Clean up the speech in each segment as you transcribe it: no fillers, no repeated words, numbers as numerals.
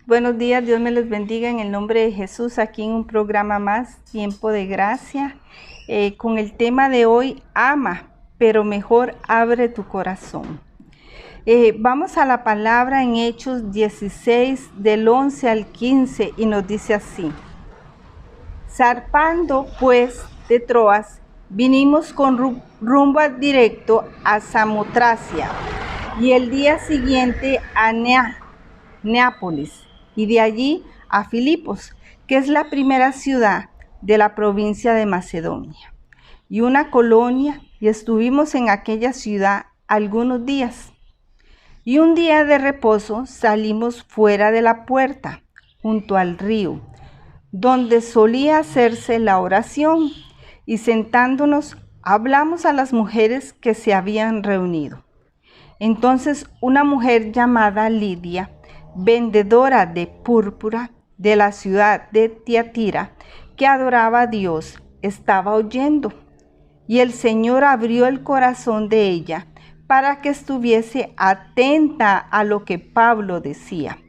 Buenos días, Dios me les bendiga en el nombre de Jesús, aquí en un programa más, Tiempo de Gracia, con el tema de hoy, ama, pero mejor abre tu corazón. Vamos a la palabra en Hechos 16, del 11 al 15, y nos dice así: zarpando pues de Troas, vinimos con rumbo directo a Samotracia, y el día siguiente a Neápolis, y de allí a Filipos, que es la primera ciudad de la provincia de Macedonia, y una colonia, y estuvimos en aquella ciudad algunos días. Y un día de reposo salimos fuera de la puerta, junto al río, donde solía hacerse la oración, y sentándonos hablamos a las mujeres que se habían reunido. Entonces una mujer llamada Lidia, vendedora de púrpura de la ciudad de Tiatira, que adoraba a Dios, estaba oyendo, y el Señor abrió el corazón de ella para que estuviese atenta a lo que Pablo decía.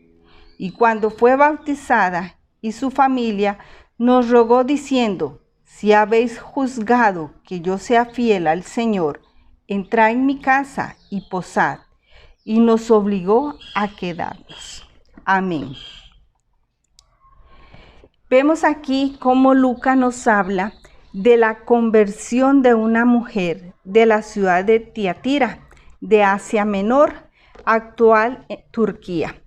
Y cuando fue bautizada y su familia, nos rogó diciendo: si habéis juzgado que yo sea fiel al Señor, entrad en mi casa y posad. Y nos obligó a quedarnos. Amén. Vemos aquí cómo Lucas nos habla de la conversión de una mujer de la ciudad de Tiatira, de Asia Menor, actual Turquía.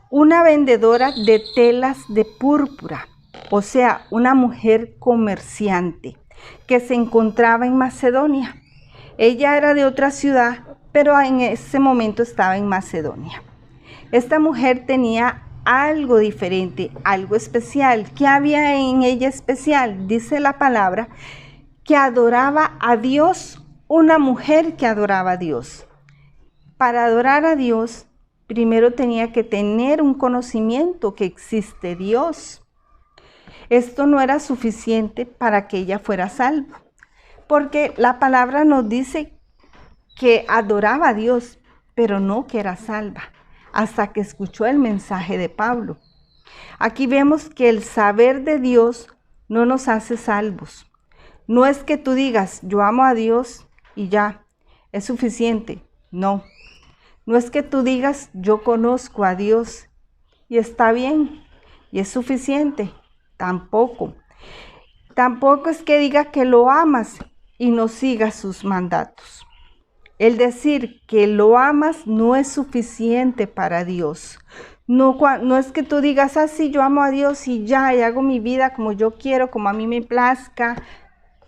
Una vendedora de telas de púrpura, o sea, una mujer comerciante que se encontraba en Macedonia. Ella era de otra ciudad, pero en ese momento estaba en Macedonia. Esta mujer tenía algo diferente, algo especial. ¿Qué había en ella especial? Dice la palabra que adoraba a Dios, una mujer que adoraba a Dios. Para adorar a Dios, primero tenía que tener un conocimiento que existe Dios. Esto no era suficiente para que ella fuera salva, porque la palabra nos dice que adoraba a Dios, pero no que era salva, hasta que escuchó el mensaje de Pablo. Aquí vemos que el saber de Dios no nos hace salvos. No es que tú digas, yo amo a Dios y ya, es suficiente. No. No es que tú digas, yo conozco a Dios y está bien y es suficiente. Tampoco. Tampoco es que diga que lo amas y no sigas sus mandatos. El decir que lo amas no es suficiente para Dios. No es que tú digas, sí, yo amo a Dios y ya, y hago mi vida como yo quiero, como a mí me plazca.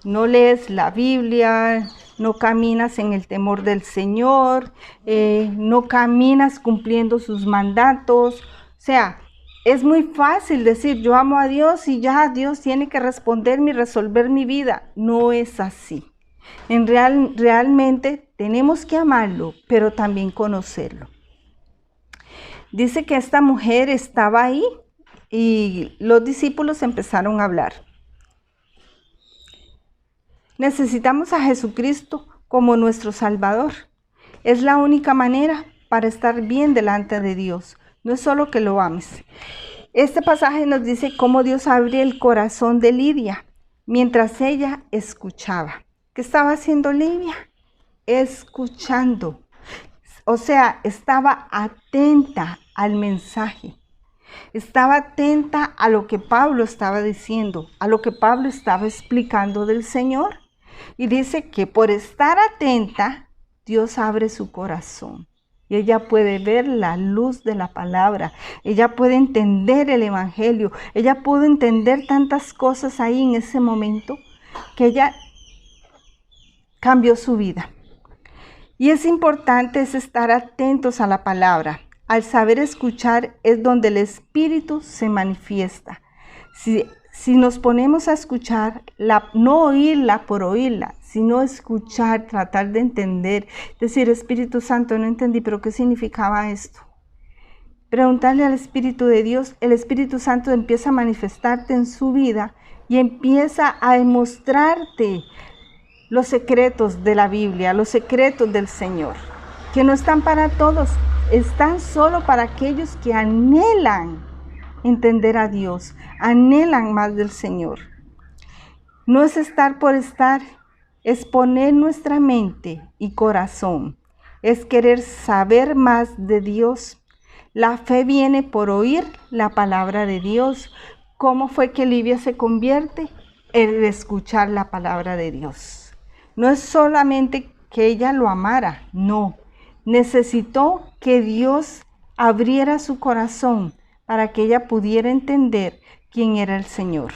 No lees la Biblia, no caminas en el temor del Señor, no caminas cumpliendo sus mandatos. O sea, es muy fácil decir, yo amo a Dios y ya Dios tiene que responderme y resolver mi vida. No es así. Realmente tenemos que amarlo, pero también conocerlo. Dice que esta mujer estaba ahí y los discípulos empezaron a hablar. Necesitamos a Jesucristo como nuestro Salvador. Es la única manera para estar bien delante de Dios. No es solo que lo ames. Este pasaje nos dice cómo Dios abrió el corazón de Lidia mientras ella escuchaba. ¿Qué estaba haciendo Lidia? Escuchando. O sea, estaba atenta al mensaje. Estaba atenta a lo que Pablo estaba diciendo, a lo que Pablo estaba explicando del Señor. Y dice que por estar atenta, Dios abre su corazón. Y ella puede ver la luz de la palabra. Ella puede entender el evangelio. Ella pudo entender tantas cosas ahí en ese momento que ella cambió su vida. Y es importante estar atentos a la palabra. Al saber escuchar es donde el Espíritu se manifiesta. Si nos ponemos a escuchar, no oírla por oírla, sino escuchar, tratar de entender, decir, Espíritu Santo, no entendí, pero ¿qué significaba esto? Preguntarle al Espíritu de Dios, el Espíritu Santo empieza a manifestarte en su vida y empieza a demostrarte los secretos de la Biblia, los secretos del Señor, que no están para todos, están solo para aquellos que anhelan entender a Dios, anhelan más del Señor. No es estar por estar, es poner nuestra mente y corazón, es querer saber más de Dios. La fe viene por oír la palabra de Dios. ¿Cómo fue que Livia se convierte? El escuchar la palabra de Dios. No es solamente que ella lo amara, no. Necesitó que Dios abriera su corazón para que ella pudiera entender quién era el Señor.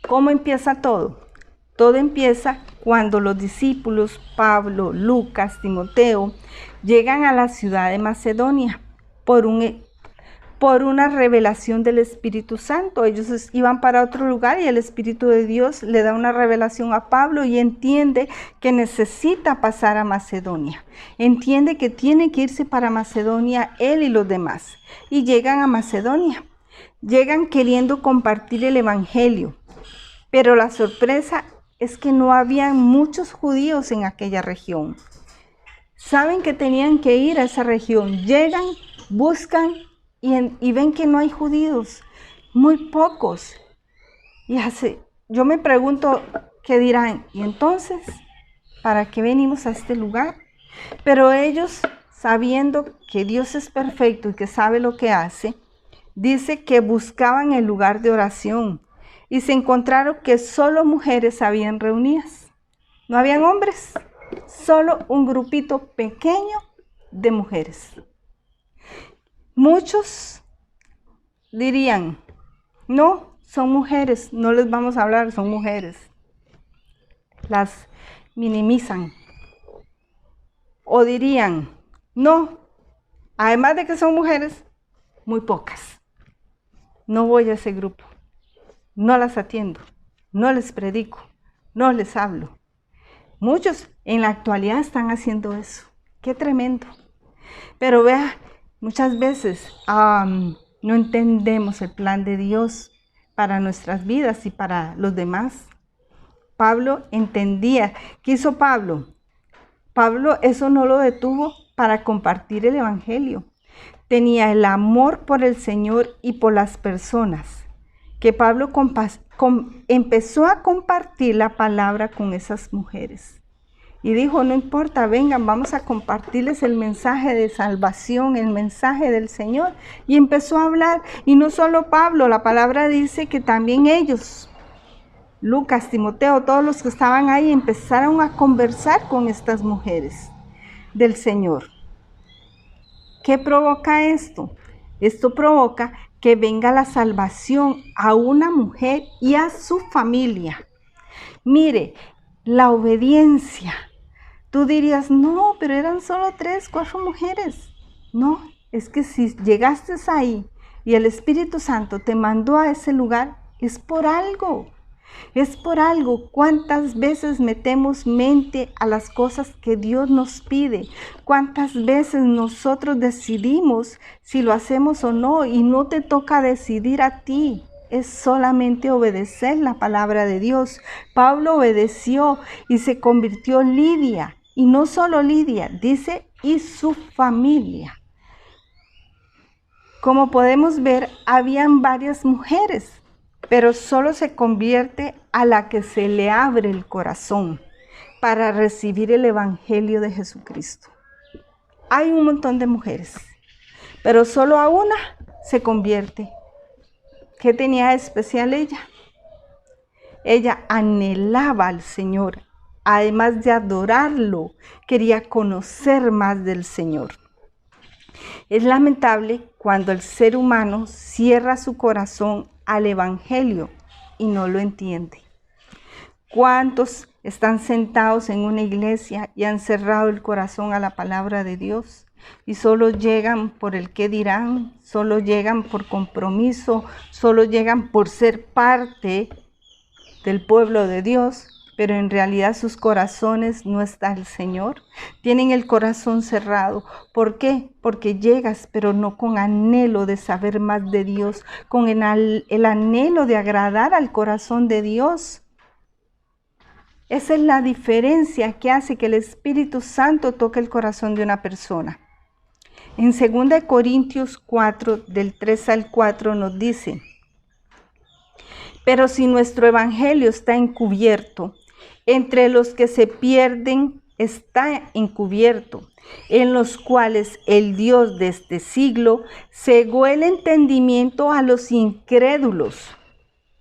¿Cómo empieza todo? Todo empieza cuando los discípulos, Pablo, Lucas, Timoteo, llegan a la ciudad de Macedonia por una revelación del Espíritu Santo. Ellos iban para otro lugar y el Espíritu de Dios le da una revelación a Pablo y entiende que necesita pasar a Macedonia. Entiende que tiene que irse para Macedonia él y los demás. Y llegan a Macedonia. Llegan queriendo compartir el Evangelio. Pero la sorpresa es que no había muchos judíos en aquella región. Saben que tenían que ir a esa región. Llegan, buscan y ven que no hay judíos, muy pocos. Yo me pregunto, ¿qué dirán? ¿Y entonces, para qué venimos a este lugar? Pero ellos, sabiendo que Dios es perfecto y que sabe lo que hace, dice que buscaban el lugar de oración y se encontraron que solo mujeres habían reunidas. No habían hombres, solo un grupito pequeño de mujeres. Muchos dirían, no, son mujeres, no les vamos a hablar, son mujeres. Las minimizan. O dirían, no, además de que son mujeres, muy pocas. No voy a ese grupo, no las atiendo, no les predico, no les hablo. Muchos en la actualidad están haciendo eso. Qué tremendo. Pero vea, muchas veces no entendemos el plan de Dios para nuestras vidas y para los demás. Pablo entendía. ¿Qué hizo Pablo? Pablo eso no lo detuvo para compartir el Evangelio. Tenía el amor por el Señor y por las personas. Que Pablo empezó a compartir la palabra con esas mujeres. Y dijo, no importa, vengan, vamos a compartirles el mensaje de salvación, el mensaje del Señor. Y empezó a hablar, y no solo Pablo, la palabra dice que también ellos, Lucas, Timoteo, todos los que estaban ahí, empezaron a conversar con estas mujeres del Señor. ¿Qué provoca esto? Esto provoca que venga la salvación a una mujer y a su familia. Mire, la obediencia. Tú dirías, no, pero eran solo 3, 4 mujeres. No, es que si llegaste ahí y el Espíritu Santo te mandó a ese lugar, es por algo. Es por algo. ¿Cuántas veces metemos mente a las cosas que Dios nos pide? ¿Cuántas veces nosotros decidimos si lo hacemos o no? Y no te toca decidir a ti. Es solamente obedecer la palabra de Dios. Pablo obedeció y se convirtió en Lidia. Y no solo Lidia, dice, y su familia. Como podemos ver, habían varias mujeres, pero solo se convierte a la que se le abre el corazón para recibir el Evangelio de Jesucristo. Hay un montón de mujeres, pero solo a una se convierte. ¿Qué tenía de especial ella? Ella anhelaba al Señor. Además de adorarlo, quería conocer más del Señor. Es lamentable cuando el ser humano cierra su corazón al Evangelio y no lo entiende. ¿Cuántos están sentados en una iglesia y han cerrado el corazón a la palabra de Dios? Y solo llegan por el qué dirán, solo llegan por compromiso, solo llegan por ser parte del pueblo de Dios, pero en realidad sus corazones no está el Señor. Tienen el corazón cerrado. ¿Por qué? Porque llegas, pero no con anhelo de saber más de Dios, con el anhelo de agradar al corazón de Dios. Esa es la diferencia que hace que el Espíritu Santo toque el corazón de una persona. En 2 Corintios 4, del 3 al 4 nos dice: pero si nuestro evangelio está encubierto, entre los que se pierden está encubierto, en los cuales el Dios de este siglo cegó el entendimiento a los incrédulos,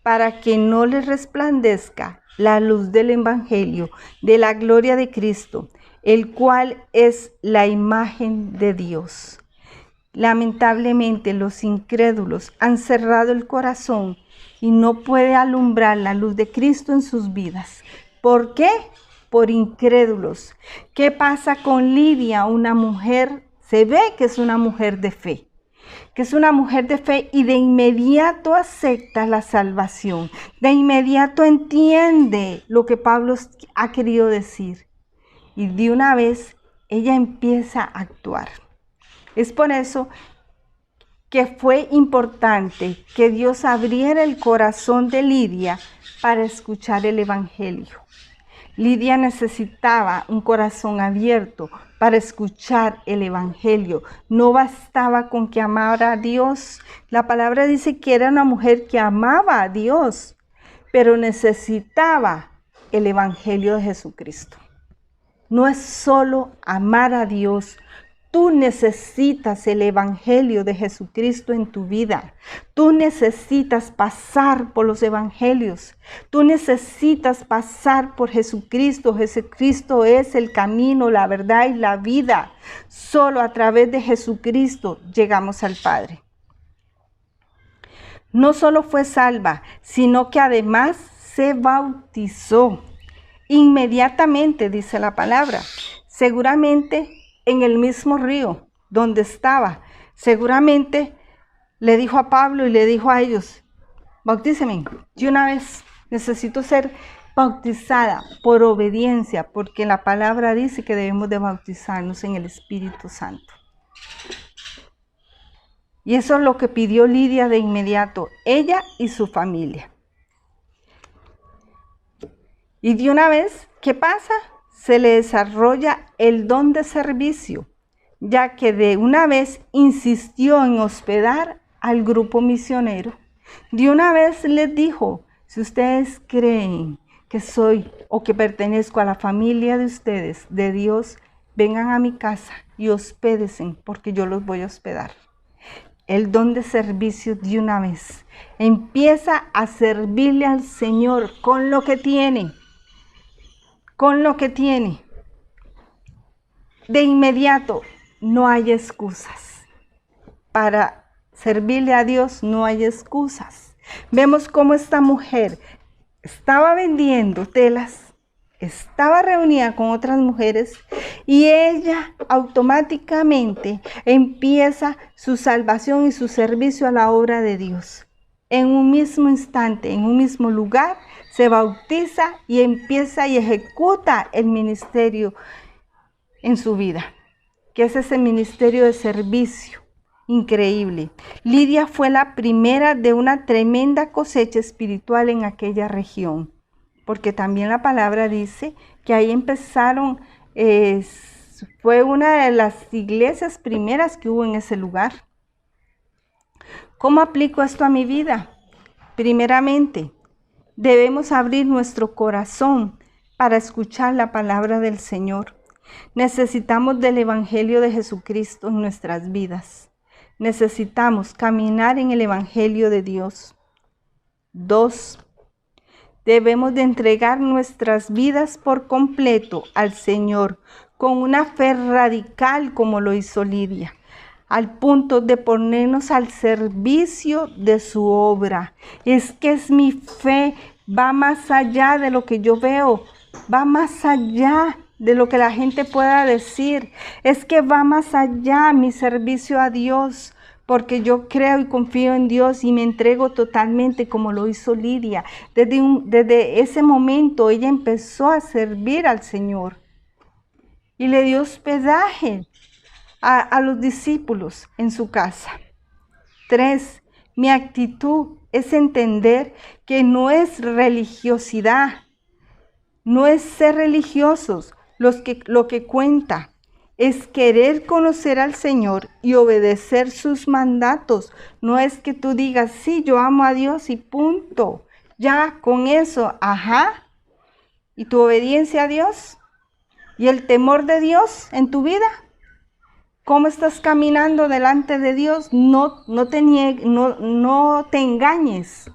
para que no les resplandezca la luz del evangelio de la gloria de Cristo, el cual es la imagen de Dios. Lamentablemente, los incrédulos han cerrado el corazón y no puede alumbrar la luz de Cristo en sus vidas. ¿Por qué? Por incrédulos. ¿Qué pasa con Lidia? Una mujer, se ve que es una mujer de fe, y de inmediato acepta la salvación. De inmediato entiende lo que Pablo ha querido decir. Y de una vez ella empieza a actuar. Es por eso que fue importante que Dios abriera el corazón de Lidia para escuchar el evangelio. Lidia necesitaba un corazón abierto para escuchar el evangelio. No bastaba con que amara a Dios. La palabra dice que era una mujer que amaba a Dios, pero necesitaba el evangelio de Jesucristo. No es solo amar a Dios. Tú necesitas el evangelio de Jesucristo en tu vida. Tú necesitas pasar por los evangelios. Tú necesitas pasar por Jesucristo. Jesucristo es el camino, la verdad y la vida. Solo a través de Jesucristo llegamos al Padre. No solo fue salva, sino que además se bautizó. Inmediatamente, dice la palabra. Seguramente en el mismo río donde estaba. Seguramente le dijo a Pablo y le dijo a ellos: bautícenme de una vez, necesito ser bautizada por obediencia, porque la palabra dice que debemos de bautizarnos en el Espíritu Santo. Y eso es lo que pidió Lidia de inmediato, ella y su familia. Y de una vez, ¿qué pasa? Se le desarrolla el don de servicio, ya que de una vez insistió en hospedar al grupo misionero. De una vez les dijo: si ustedes creen que soy o que pertenezco a la familia de ustedes, de Dios, vengan a mi casa y hospédense, porque yo los voy a hospedar. El don de servicio de una vez. Empieza a servirle al Señor con lo que tiene. Con lo que tiene. De inmediato, no hay excusas. Para servirle a Dios no hay excusas. Vemos cómo esta mujer estaba vendiendo telas, estaba reunida con otras mujeres y ella automáticamente empieza su salvación y su servicio a la obra de Dios. En un mismo instante, en un mismo lugar, se bautiza y empieza y ejecuta el ministerio en su vida, que es ese ministerio de servicio increíble. Lidia fue la primera de una tremenda cosecha espiritual en aquella región, porque también la palabra dice que ahí empezaron, fue una de las iglesias primeras que hubo en ese lugar. ¿Cómo aplico esto a mi vida? Primeramente, debemos abrir nuestro corazón para escuchar la palabra del Señor. Necesitamos del Evangelio de Jesucristo en nuestras vidas. Necesitamos caminar en el Evangelio de Dios. 2. Debemos de entregar nuestras vidas por completo al Señor con una fe radical como lo hizo Lidia, al punto de ponernos al servicio de su obra. Es que es mi fe, va más allá de lo que yo veo, va más allá de lo que la gente pueda decir. Es que va más allá mi servicio a Dios, porque yo creo y confío en Dios y me entrego totalmente como lo hizo Lidia. Desde ese momento ella empezó a servir al Señor y le dio hospedaje a los discípulos en su casa. 3. Mi actitud es entender que no es religiosidad, no es ser religiosos lo que cuenta, es querer conocer al Señor y obedecer sus mandatos. No es que tú digas, sí, yo amo a Dios y punto. Ya con eso, ajá. ¿Y tu obediencia a Dios? ¿Y el temor de Dios en tu vida? ¿Cómo estás caminando delante de Dios? No te engañes.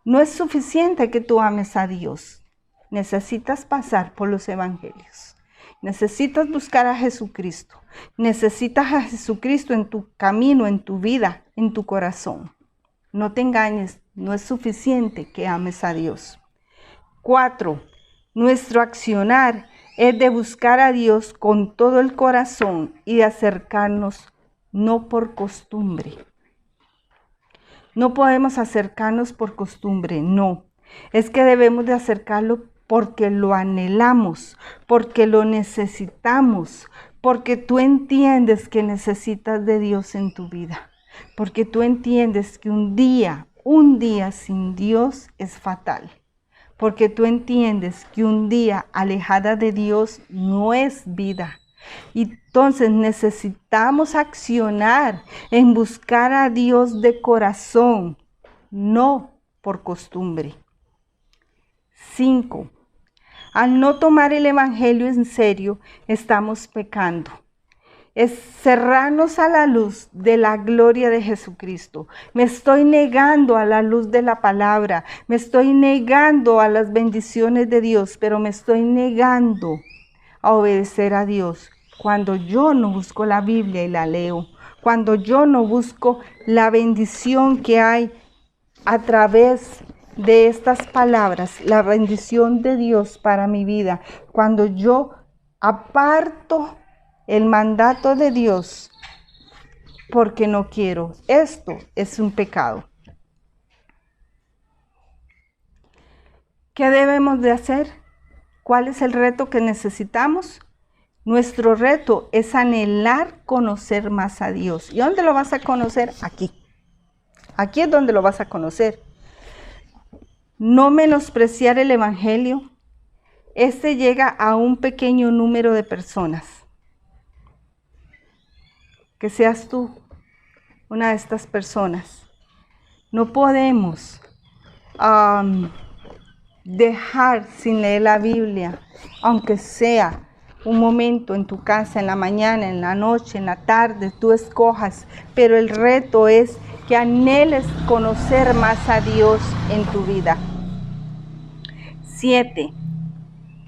No es suficiente que tú ames a Dios. Necesitas pasar por los evangelios. Necesitas buscar a Jesucristo. Necesitas a Jesucristo en tu camino, en tu vida, en tu corazón. No te engañes, no es suficiente que ames a Dios. 4. Nuestro accionar es de buscar a Dios con todo el corazón y de acercarnos no por costumbre. No podemos acercarnos por costumbre, no. Es que debemos de acercarlo porque lo anhelamos, porque lo necesitamos, porque tú entiendes que necesitas de Dios en tu vida, porque tú entiendes que un día sin Dios es fatal. Porque tú entiendes que un día alejada de Dios no es vida. Y entonces necesitamos accionar en buscar a Dios de corazón, no por costumbre. 5. Al no tomar el evangelio en serio, estamos pecando. Es cerrarnos a la luz de la gloria de Jesucristo. Me estoy negando a la luz de la palabra, me estoy negando a las bendiciones de Dios, pero me estoy negando a obedecer a Dios cuando yo no busco la Biblia y la leo, cuando yo no busco la bendición que hay a través de estas palabras, la bendición de Dios para mi vida, cuando yo aparto el mandato de Dios porque no quiero. Esto es un pecado. ¿Qué debemos de hacer? ¿Cuál es el reto que necesitamos? Nuestro reto es anhelar conocer más a Dios. ¿Y dónde lo vas a conocer? Aquí. Aquí es donde lo vas a conocer. No menospreciar el evangelio. Este llega a un pequeño número de personas. Que seas tú una de estas personas. No podemos dejar sin leer la Biblia, aunque sea un momento en tu casa, en la mañana, en la noche, en la tarde, tú escojas, pero el reto es que anheles conocer más a Dios en tu vida. 7.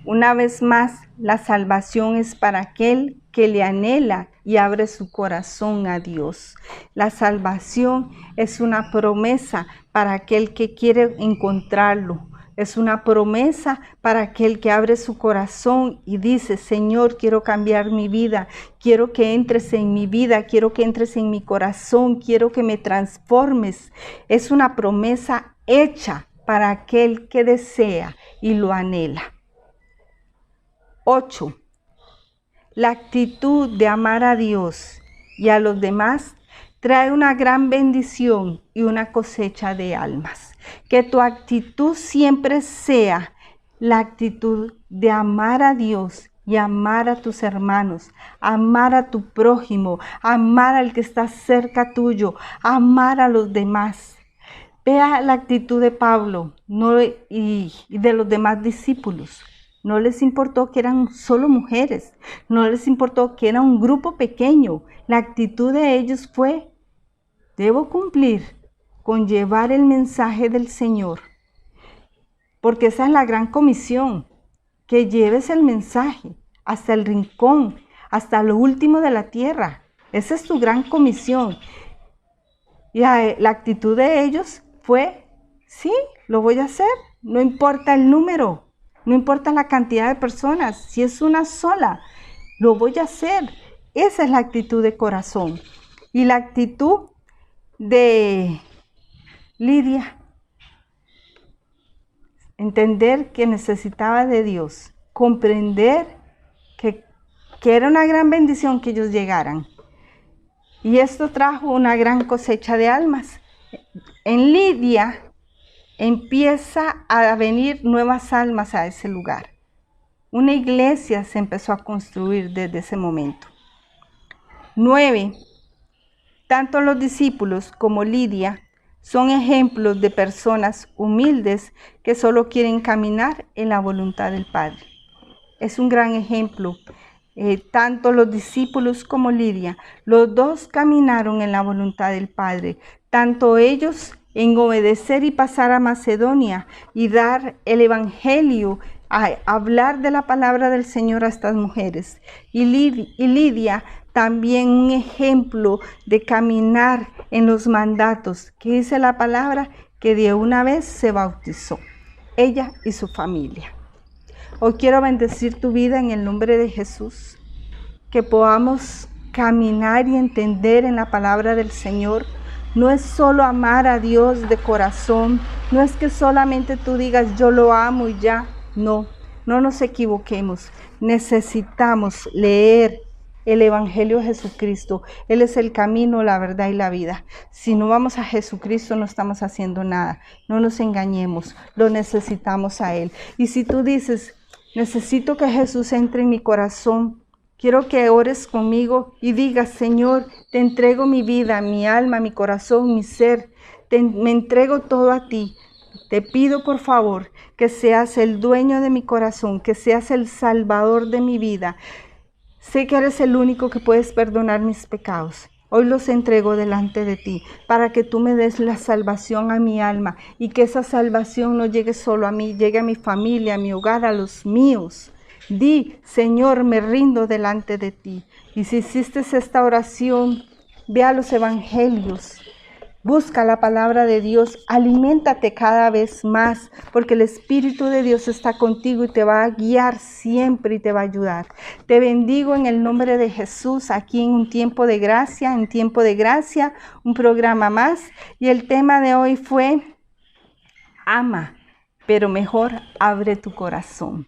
Una vez más, la salvación es para aquel que le anhela y abre su corazón a Dios. La salvación es una promesa para aquel que quiere encontrarlo. Es una promesa para aquel que abre su corazón y dice, Señor, quiero cambiar mi vida, quiero que entres en mi vida, quiero que entres en mi corazón, quiero que me transformes. Es una promesa hecha para aquel que desea y lo anhela. 8. La actitud de amar a Dios y a los demás trae una gran bendición y una cosecha de almas. Que tu actitud siempre sea la actitud de amar a Dios y amar a tus hermanos, amar a tu prójimo, amar al que está cerca tuyo, amar a los demás. Vea la actitud de Pablo y de los demás discípulos. No les importó que eran solo mujeres, no les importó que era un grupo pequeño. La actitud de ellos fue, debo cumplir con llevar el mensaje del Señor, porque esa es la gran comisión, que lleves el mensaje hasta el rincón, hasta lo último de la tierra. Esa es tu gran comisión. Y la actitud de ellos fue, sí, lo voy a hacer, no importa el número. No importa la cantidad de personas, si es una sola, lo voy a hacer. Esa es la actitud de corazón. Y la actitud de Lidia, entender que necesitaba de Dios, comprender que era una gran bendición que ellos llegaran. Y esto trajo una gran cosecha de almas. En Lidia empieza a venir nuevas almas a ese lugar. Una iglesia se empezó a construir desde ese momento. 9. Tanto los discípulos como Lidia son ejemplos de personas humildes que solo quieren caminar en la voluntad del Padre. Es un gran ejemplo. Tanto los discípulos como Lidia, los dos caminaron en la voluntad del Padre. Tanto ellos en obedecer y pasar a Macedonia y dar el evangelio, a hablar de la palabra del Señor a estas mujeres. Y Lidia también un ejemplo de caminar en los mandatos, que dice la palabra que de una vez se bautizó, ella y su familia. Hoy quiero bendecir tu vida en el nombre de Jesús, que podamos caminar y entender en la palabra del Señor. No es solo amar a Dios de corazón, no es que solamente tú digas yo lo amo y ya. No nos equivoquemos. Necesitamos leer el Evangelio de Jesucristo. Él es el camino, la verdad y la vida. Si no vamos a Jesucristo, no estamos haciendo nada. No nos engañemos, lo necesitamos a Él. Y si tú dices, necesito que Jesús entre en mi corazón, quiero que ores conmigo y digas, Señor, te entrego mi vida, mi alma, mi corazón, mi ser. Me entrego todo a ti. Te pido por favor que seas el dueño de mi corazón, que seas el salvador de mi vida. Sé que eres el único que puedes perdonar mis pecados. Hoy los entrego delante de ti para que tú me des la salvación a mi alma y que esa salvación no llegue solo a mí, llegue a mi familia, a mi hogar, a los míos. Di, Señor, me rindo delante de ti. Y si hiciste esta oración, ve a los evangelios. Busca la palabra de Dios, aliméntate cada vez más, porque el Espíritu de Dios está contigo y te va a guiar siempre y te va a ayudar. Te bendigo en el nombre de Jesús, aquí en un tiempo de gracia, un programa más. Y el tema de hoy fue, ama, pero mejor abre tu corazón.